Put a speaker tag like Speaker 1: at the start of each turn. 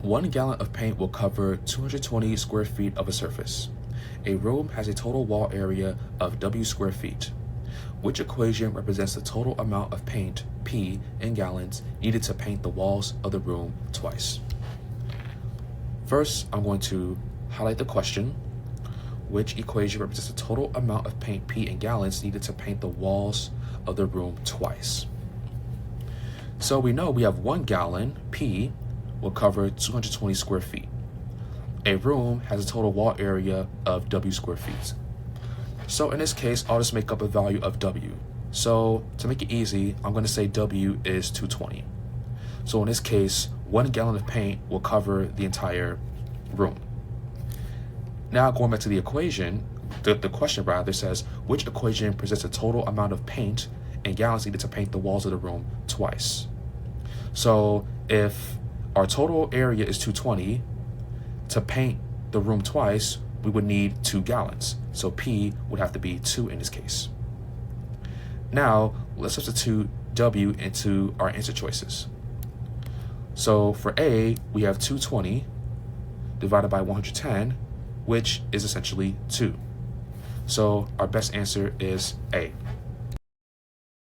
Speaker 1: 1 gallon of paint will cover 220 square feet of a surface. A room has a total wall area of W square feet. Which equation represents the total amount of paint, P, in gallons needed to paint the walls of the room twice? First, I'm going to highlight the question. Which equation represents the total amount of paint, P, in gallons needed to paint the walls of the room twice? So we know we have 1 gallon, P, will cover 220 square feet. A room has a total wall area of W square feet. So in this case, I'll just make up a value of W. So to make it easy, I'm going to say W is 220. So in this case, 1 gallon of paint will cover the entire room. Now going back to the equation, the question rather says, which equation presents the total amount of paint in gallons needed to paint the walls of the room twice? So if our total area is 220, to paint the room twice, we would need 2 gallons. So P would have to be 2 in this case. Now, let's substitute W into our answer choices. So for A, we have 220 divided by 110, which is essentially 2. So our best answer is A.